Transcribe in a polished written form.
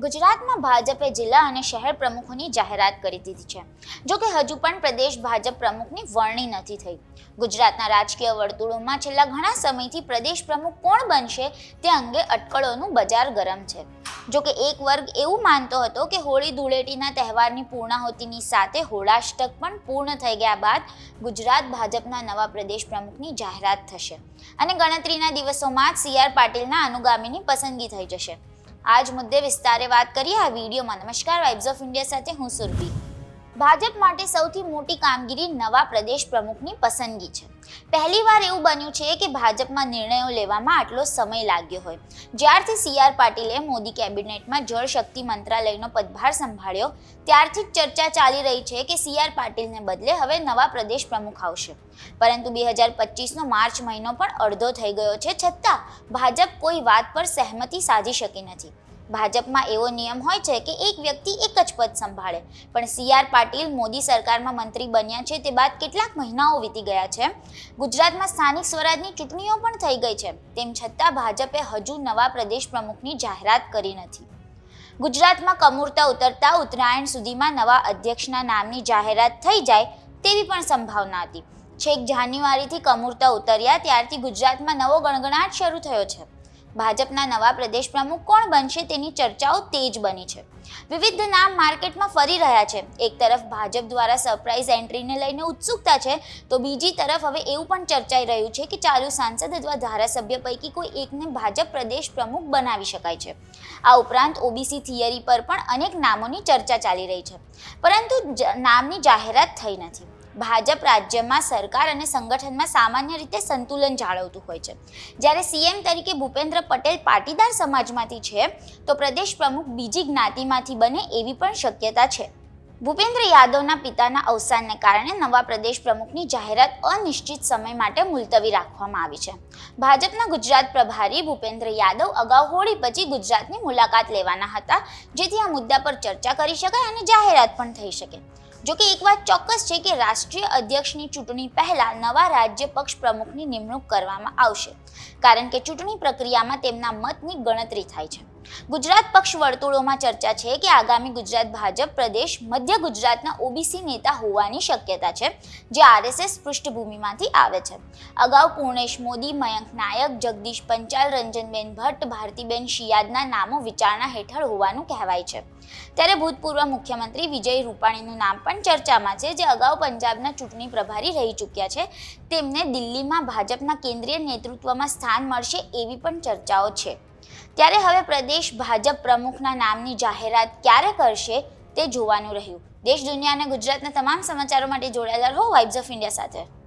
ગુજરાતમાં ભાજપે જિલ્લા અને શહેર પ્રમુખોની જાહેરાત કરી દીધી છે. જો કે હજુ પણ પ્રદેશ ભાજપ પ્રમુખની વરણી નથી થઈ. ગુજરાતના રાજકીય વર્તુળોમાં છેલ્લા ઘણા સમયથી પ્રદેશ પ્રમુખ કોણ બનશે તે અંગે અટકળોનું બજાર ગરમ છે. જો કે એક વર્ગ એવું માનતો હતો કે હોળી ધૂળેટીના તહેવારની પૂર્ણાહુતિની સાથે હોળાષ્ટક પણ પૂર્ણ થઈ ગયા બાદ ગુજરાત ભાજપના નવા પ્રદેશ પ્રમુખની જાહેરાત થશે અને ગણતરીના દિવસોમાં જ CR પાટીલના અનુગામીની પસંદગી થઈ જશે. આજ મુદ્દે વિસ્તારે વાત કરીએ આ વિડીયોમાં. નમસ્કાર, વાઇબ્સ ઓફ ઇન્ડિયા સાથે હું સુરભી. ભાજપ માટે સૌથી મોટી કામગીરી નવા પ્રદેશ પ્રમુખની પસંદગી છે. પહેલીવાર એવું બન્યું છે કે ભાજપમાં નિર્ણયો લેવામાં આટલો સમય લાગ્યો હોય. જ્યારથી CR પાટીલે મોદી કેબિનેટમાં જળ શક્તિ મંત્રાલયનો પદભાર સંભાળ્યો ત્યારથી જ ચર્ચા ચાલી રહી છે કે CR પાટીલને બદલે હવે નવા પ્રદેશ પ્રમુખ આવશે. પરંતુ 2025નો માર્ચ મહિનો પણ અડધો થઈ ગયો છે, છતાં ભાજપ કોઈ વાત પર સહેમતિ સાધી શકી નથી. ભાજપમાં એવો નિયમ હોય છે કે એક વ્યક્તિ એક જ પદ સંભાળે, પણ CR પાટીલ મોદી સરકારમાં મંત્રી બન્યા છે તે બાદ કેટલાક મહિનાઓ વીતી ગયા છે. ગુજરાતમાં સ્થાનિક સ્વરાજની ચૂંટણીઓ પણ થઈ ગઈ છે, તેમ છતાં ભાજપે હજુ નવા પ્રદેશ પ્રમુખની જાહેરાત કરી નથી. ગુજરાતમાં કમૂરતા ઉતરતા ઉત્તરાયણ સુધીમાં નવા અધ્યક્ષના નામની જાહેરાત થઈ જાય તેવી પણ સંભાવના હતી. છેક જાન્યુઆરીથી કમૂરતા ઉતર્યા ત્યારથી ગુજરાતમાં નવો ગણગણાટ શરૂ થયો છે. ભાજપના નવા પ્રદેશ પ્રમુખ કોણ બનશે તેની ચર્ચાઓ તેજ બની છે. વિવિધ નામ માર્કેટમાં ફરી રહ્યા છે. એક તરફ ભાજપ દ્વારા સરપ્રાઇઝ એન્ટ્રીને લઈને ઉત્સુકતા છે, તો બીજી તરફ હવે એવું પણ ચર્ચાઈ રહ્યું છે કે ચાલુ સાંસદ અથવા ધારાસભ્ય પૈકી કોઈ એકને ભાજપ પ્રદેશ પ્રમુખ બનાવી શકાય છે. આ ઉપરાંત OBC થિયરી પર પણ અનેક નામોની ચર્ચા ચાલી રહી છે, પરંતુ નામની જાહેરાત થઈ નથી. ભાજપ રાજ્યમાં સરકાર અને સંગઠનમાં સામાન્ય રીતે સંતુલન જાળવતું હોય છે. જ્યારે CM તરીકે ભૂપેન્દ્ર પટેલ પાટીદાર સમાજમાંથી છે, તો પ્રદેશ પ્રમુખ બીજી જ્ઞાતિમાંથી બને એવી પણ શક્યતા છે. ભૂપેન્દ્ર યાદવના પિતાના અવસાનને કારણે નવા પ્રદેશ પ્રમુખની જાહેરાત અનિશ્ચિત સમય માટે મુલતવી રાખવામાં આવી છે. ભાજપના ગુજરાત પ્રભારી ભૂપેન્દ્ર યાદવ અગાઉ હોળી પછી ગુજરાતની મુલાકાત લેવાના હતા, જેથી આ મુદ્દા પર ચર્ચા કરી શકાય અને જાહેરાત પણ થઈ શકે. જોકે એક વાત ચોક્કસ છે કે રાષ્ટ્રીય અધ્યક્ષની ચૂંટણી પહેલા નવા રાજ્ય પક્ષ પ્રમુખની નિમણૂક કરવામાં આવશે, કારણ કે ચૂંટણી પ્રક્રિયામાં તેમના મતની ગણતરી થાય છે. ગુજરાત પક્ષ વર્તુળોમાં ચર્ચા છે કે આગામી ગુજરાત ભાજપ પ્રદેશ મધ્ય ગુજરાતના OBC નેતા હોવાની શક્યતા છે, જે RSS પૃષ્ઠભૂમિમાંથી આવે છે. અગાઉ પૂર્ણેશ મોદી, મયંક નાયક, જગદીશ પંચાલ, રંજનબેન ભટ્ટ, ભારતીબેન શિયાદના નામો વિચારણા હેઠળ હોવાનું કહેવાય છે. ત્યારે ભૂતપૂર્વ મુખ્યમંત્રી વિજય રૂપાણીનું નામ પણ ચર્ચામાં છે, જે અગાઉ પંજાબના ચૂંટણી પ્રભારી રહી ચૂક્યા છે. તેમને દિલ્હીમાં ભાજપના કેન્દ્રીય નેતૃત્વમાં સ્થાન મળશે એવી પણ ચર્ચાઓ છે. ત્યારે હવે પ્રદેશ ભાજપ પ્રમુખના નામની જાહેરાત ક્યારે કરશે તે જોવાનું રહ્યું. દેશ, દુનિયા અને ગુજરાતના તમામ સમાચારો માટે જોડાયેલા રહો વાઇબ્સ ઓફ ઇન્ડિયા સાથે.